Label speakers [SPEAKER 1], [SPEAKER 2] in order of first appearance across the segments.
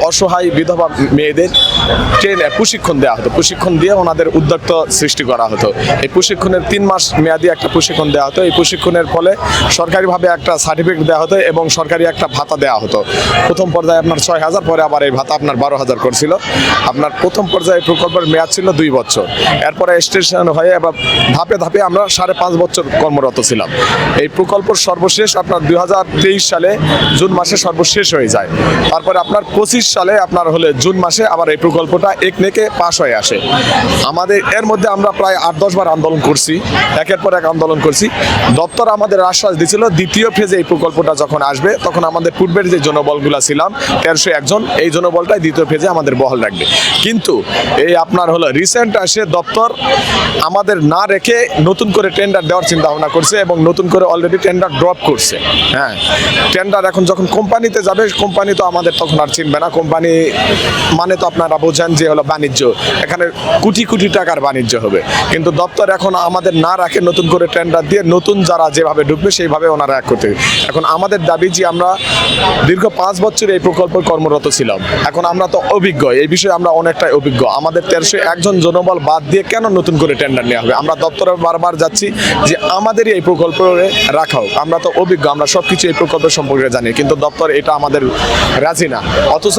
[SPEAKER 1] অসহায় বিধবা মেয়েদের প্রশিক্ষণ দেওয়া হতো, প্রশিক্ষণ দিয়ে ওনাদের উদ্যোক্তা সৃষ্টি করা হতো। এই প্রশিক্ষণের 3 মাস মেয়াদি একটা প্রশিক্ষণ দেওয়া হতো। এই প্রশিক্ষণের ফলে সরকারিভাবে একটা সার্টিফিকেট দেওয়া হতো এবং সরকারি একটা ভাতা দেওয়া হতো। প্রথম পর্যায়ে আপনার 6,000, পরে আবার এই ভাতা আপনার 12,000 করছিল। আপনার প্রথম পর্যায়ে প্রকল্পের মেয়াদ ছিল 2 বছর। এরপরে স্টেশন হয়ে এবার ধাপে ধাপে আমরা 5.5 বছর কর্মরত ছিলাম। এই প্রকল্পের সর্বশেষ আপনার 2023 সালে জুন মাসে সর্বশেষ হয়ে যায়। তারপরে আপনার 25 সালে আপনার হলে জুন মাসে আবার এই প্রকল্পটা একনেকে পাশ হয়ে আসে। আমাদের এর মধ্যে আমরা প্রায় 8-10 বার আন্দোলন করছি, একের পর এক আন্দোলন করছি। দপ্তর আমাদের আশ্বাস দিয়েছিল দ্বিতীয় ফেজে এই প্রকল্পটা যখন আসবে তখন আমাদের পূর্বের যে জনবলগুলা ছিলাম 1301 জন, এই জনবলটাই দ্বিতীয় ফেজে আমাদের বহাল রাখবে। কিন্তু এই আপনার হলো রিসেন্ট আসে দপ্তর আমাদের না রেখে নতুন করে টেন্ডার দেওয়ার চিন্তা ভাবনা করছে এবং নতুন করে অলরেডি টেন্ডার ড্রপ করছে। হ্যাঁ, টেন্ডার এখন যখন কোম্পানিতে যাবে, কোম্পানি তো আমাদের তখন আর চিনবে না। কোম্পানি মানে তো আপনারা বোঝেন যে হলো বাণিজ্য, এখানে কোটি কোটি টাকার বাণিজ্য হবে। কিন্তু দপ্তর এখন আমাদের না রাখে নতুন করে টেন্ডার দিয়ে নতুন যারা যেভাবে ঢুকবে সেইভাবে ওনারা এক করতে। এখন আমাদের দাবি যে আমরা দীর্ঘ 5 বছর এই প্রকল্প কর্মরত ছিলাম, এখন আমরা তো অভিজ্ঞ, এই বিষয়ে আমরা অনেকটাই অভিজ্ঞ। আমাদের 1301 জন জনবল বাদ দিয়ে কেন নতুন করে টেন্ডার নেওয়া হবে? আমরা দপ্তরে বারবার যাচ্ছি যে আমাদেরই এই প্রকল্পে রাখা হোক। আমরা তো অভিজ্ঞ, আমরা সব কিছু এই প্রকল্পের সম্পর্কে জানি, কিন্তু দপ্তর এটা আমাদের রাজি না। অথচ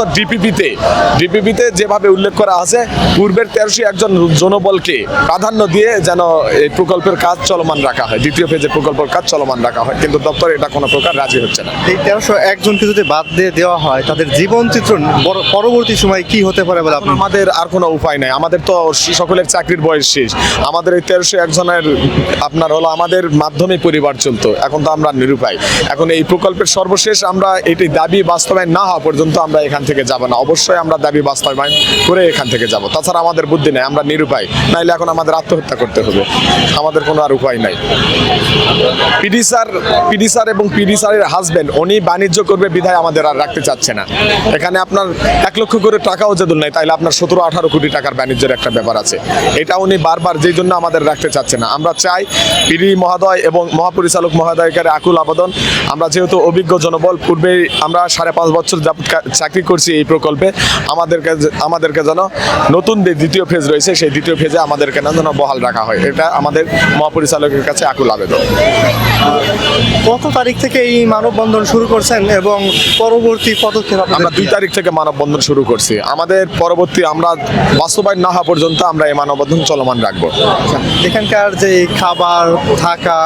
[SPEAKER 1] ডিপিপিতে যেভাবে উল্লেখ করা আছে পূর্বের 1301 জন জনবলকে প্রাধান্য দিয়ে যেন এই প্রকল্পের কাজ চলমান রাখা হয়, দ্বিতীয় ফেজে প্রকল্পের কাজ চলমান রাখা হয়, কিন্তু দপ্তর এটা কোনো প্রকার রাজি হচ্ছে না।
[SPEAKER 2] এই 1301 জনকে যদি বাদ দিয়ে দেওয়া হয় তাদের জীবন চিত্র পরবর্তী সময় কি হতে পারে বলে আপনি?
[SPEAKER 1] আমাদের আর কোনো উপায় নাই, আমাদের তো সকলের চাকরির বয়স শেষ। আমাদের এই 1301 জনের আপনার হলো আমাদের মাধ্যমে পরিবার চলতো, এখন তো আমরা নিরুপায়। এখন এই প্রকল্পের সর্বশেষ আমরা এটি দাবি বাস্তবায়ন না হওয়া পর্যন্ত আমরা এখান থেকে যাব না। অবশ্যই আমরা দাবি বাস্তবায়ন করে এখান থেকে যাব, তাছাড়া আমাদের বুদ্ধি নেই, আমরা নিরুপায়। নাইলে এখন আমাদের আত্মহত্যা করতে হবে, আমাদের কোনো আর উপায় নাই। পিডি স্যার এবং পিডি স্যারের হাজবেন্ড উনি বাণিজ্য করবে বিধায় আমাদের আর রাখতে চাচ্ছে না। এখানে আপনার 1 লক্ষ করে টাকাও যদি নাই তাইলে আপনার 17-18 কোটি টাকার বাণিজ্যের একটা ব্যাপার আছে। এটা উনি বারবার যেই জন্য আমাদের রাখতে চাচ্ছে না। আমরা চাই পিডি মহোদয় এবং মহাপরিচালক মহোদয়কে আকুল আবেদন, আমরা যেহেতু অভিজ্ঞ জনবল, পূর্বে আমরা 5.5 বছর চাকরি করছি এই প্রকল্পে, আমাদেরকে যেন নতুন যে দ্বিতীয় ফেজ রয়েছে সেই দ্বিতীয় ফেজে আমাদেরকে যেন বহাল রাখা হয়, এটা আমাদের মহাপরিচালকের কাছে আকুল আবেদন।
[SPEAKER 2] কত তারিখ থেকে এই মানববন্ধন শুরু করছেন এবং পরবর্তী পদক্ষেপ?
[SPEAKER 1] আমরা 2 তারিখ থেকে মানববন্ধন শুরু করছি। আমাদের পরবর্তী আমরা বাস্তবায়ন না হওয়া পর্যন্ত আমরা এই মানববন্ধন চলমান রাখবো।
[SPEAKER 2] এখানকার যে খাবার, থাকা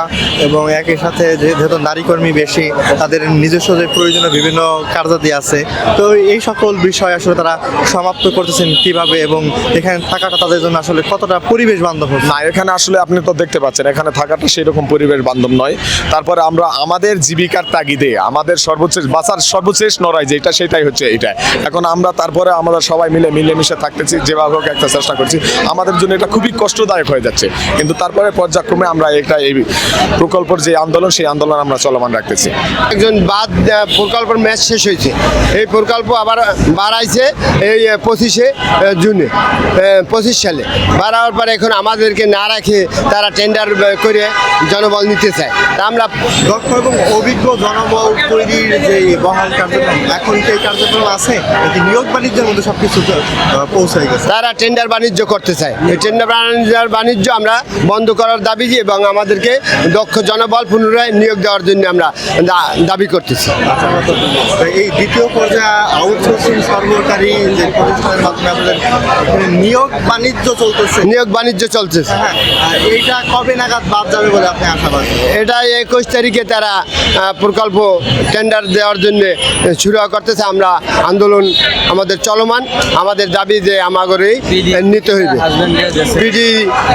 [SPEAKER 2] এবং একই সাথে যেহেতু নারী কর্মী বেশি, তাদের নিজস্ব যে প্রয়োজনীয় বিভিন্ন কার্যাদি আছে, তো এই সকল বিষয় আসলে তারা সমাপ্ত করতেছেন কিভাবে এবং এখানে থাকাটা তাদের জন্য আসলে কতটা পরিবেশ বান্ধব হচ্ছে?
[SPEAKER 1] না, এখানে আসলে আপনি তো দেখতে পাচ্ছেন এখানে থাকাটা সেরকম পরিবেশ বান্ধব নয়। তারপরে আমরা আমাদের জীবিকার তাগিদে আমাদের সর্বশেষ বাঁচার সর্বশেষ লড়াই যেটা, সেটাই হচ্ছে এটা। এখন আমরা তারপরে আমরা সবাই মিলেমিশে থাকতেছি, যেভাবে হোক একটা চেষ্টা করছি। আমাদের জন্য এটা খুবই কষ্টদায়ক হয়ে যাচ্ছে, কিন্তু তারপরে পর্যায়ক্রমে আমরা এই প্রকল্পের যে আন্দোলন, সেই আন্দোলন আমরা চলমান রাখতেছি।
[SPEAKER 3] একজন বাদ প্রকল্পের ম্যাচ শেষ হয়েছে, এই প্রকল্প আবার বাড়াইছে এই 25শে জুনে 25 সালে বাড়াবার পরে এখন আমাদেরকে না রাখে তারা টেন্ডার করে জনবল নিতে চায়। তা আমরা
[SPEAKER 2] দক্ষ এবং অভিজ্ঞ জনবল তৈরির যে বহাল কার্যক্রম, এখন সেই কার্যক্রম আছে এটি নিয়োগ বাণিজ্যের মধ্যে সব কিছু পৌঁছে গেছে।
[SPEAKER 3] তারা টেন্ডার বাণিজ্য করতে চায়, এই টেন্ডার বাণিজ্য আমরা বন্ধ করার দাবি এবং আমাদেরকে দক্ষ জনবল পুনরায় নিয়োগ দেওয়ার জন্য আমরা দাবি করতেছি।
[SPEAKER 2] এই দ্বিতীয় পর্যায়ে আউটসোর্সিং সরকারি যে প্রতিষ্ঠানের মাধ্যমে আমাদের এখানে নিয়োগ বাণিজ্য চলতেছে, হ্যাঁ, এইটা কবে নাগাদ বাদ যাবে বলে আপনি আশাবাদী?
[SPEAKER 3] এটা 21 তারিখে তারা প্রকল্প টেন্ডার দেওয়ার জন্য শুরু করতেছে। আমরা আন্দোলন আমাদের চলমান, আমাদের দাবি যে আমাগরেই নিতে হইবে। পিডি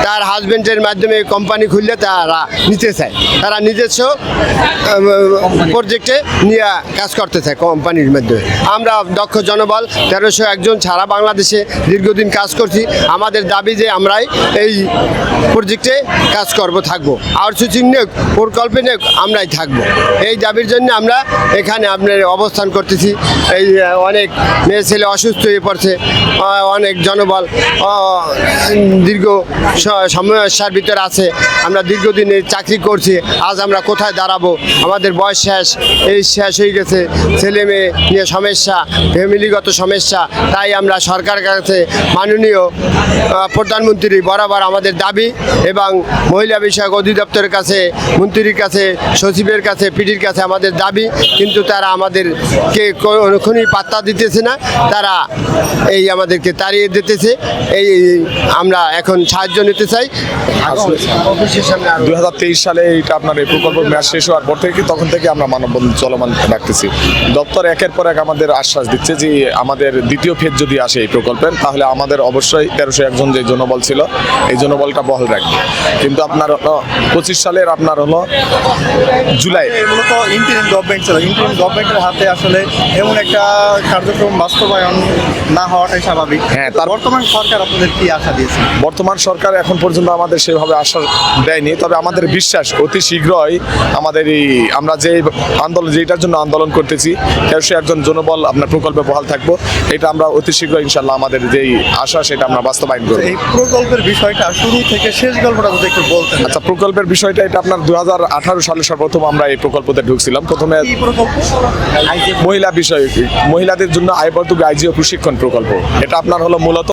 [SPEAKER 3] তার হাজবেন্ডের মাধ্যমে কোম্পানি খুললে তারা নিতে চায়, তারা নিজস্ব প্রজেক্টে নিয়ে কাজ করতে চায় কোম্পানির মাধ্যমে। আমরা দক্ষ জনবল 1301 জন সারা বাংলাদেশে দীর্ঘদিন কাজ করছি। আমাদের দাবি যে আমরাই এই প্রজেক্টে কাজ থাকবো, আউটসোর্সিং নিয়োগ প্রকল্পে নিয়োগ আমরাই থাকবো। এই দাবির জন্য আমরা এখানে আপনার অবস্থান করতেছি। এই অনেক মেয়ে ছেলে অসুস্থ হয়ে পড়ছে, অনেক জনবল দীর্ঘ সমস্যার ভিতরে আছে। আমরা দীর্ঘদিন চাকরি করছি, আজ আমরা কোথায় দাঁড়াবো? আমাদের বয়স শেষ হয়ে গেছে, ছেলে মেয়ে নিয়ে সমস্যা, ফ্যামিলিগত সমস্যা। তাই আমরা সরকারের কাছে মাননীয় প্রধানমন্ত্রী বরাবর আমাদের দাবি এবং মহিলা বিষয়ক অধিদপ্তরের কাছে, মন্ত্রীর কাছে, সচিবের কাছে, পিডির কাছে আমাদের দাবি, কিন্তু তারা আমাদেরকে কোনোক্ষণই পাত্তা দিতেছে না। তারা আমাদেরকে তাড়িয়ে দিতেছে। আমরা এখন সাহায্য নিতে চাই। অফিসের সামনে
[SPEAKER 1] 2023 সালে এটা আপনার এই প্রকল্প মেয়াদ শেষ হওয়ার পর থেকে তখন থেকে আমরা মানববন্ধন চলমান রাখতেছি। দপ্তর একের পর এক আমাদের আশ্বাস দিচ্ছে যে আমাদের দ্বিতীয় ফেজ যদি আসে এই প্রকল্পের, তাহলে আমাদের অবশ্যই 1301 যে জনবল ছিল এই জনবলটা বহাল রাখবে। কিন্তু আপনার 25 সালের আপনার হলো জুলাই,
[SPEAKER 2] মূলত ইন্টারিম গভর্নমেন্ট ছিল। ইন্টারিম গভর্নমেন্টের হাতে আসলে এমন একটা কার্যক্রম বাস্তবায়ন না হওয়াটাই স্বাভাবিক।
[SPEAKER 1] হ্যাঁ,
[SPEAKER 2] বর্তমান সরকার আপনাদের কি আশা দিয়েছে?
[SPEAKER 1] বর্তমান সরকার এখন পর্যন্ত আমাদের সেভাবে আশ্বাস দেয়নি, তবে আমাদের বিশ্বাস অতি শীঘ্রই আমাদের এই আমরা যে আন্দোলন, যেটার জন্য আন্দোলন করতেছি 1301 জনবল আপনার প্রকল্পে বহাল থাকবো, এটা আমরা অতি শীঘ্রই ইনশাল্লাহ আমাদের যেই আশা সেটা আমরা বাস্তবায়ন করব।
[SPEAKER 2] এই প্রকল্পের বিষয়টা শুরু থেকে শেষ গল্পটা যদি একটু বলতেন।
[SPEAKER 1] আচ্ছা, প্রকল্পের বিষয়টা এটা আপনার 2018 সালে সর্বপ্রথম আমরা এই প্রকল্পতে ঢুকছিলাম। প্রথমে
[SPEAKER 2] কি প্রকল্প?
[SPEAKER 1] মহিলা বিষয়, মহিলাদের জন্য আয়বর্ধক আইজিও প্রশিক্ষণ প্রকল্প। এটা আপনার হলো মূলত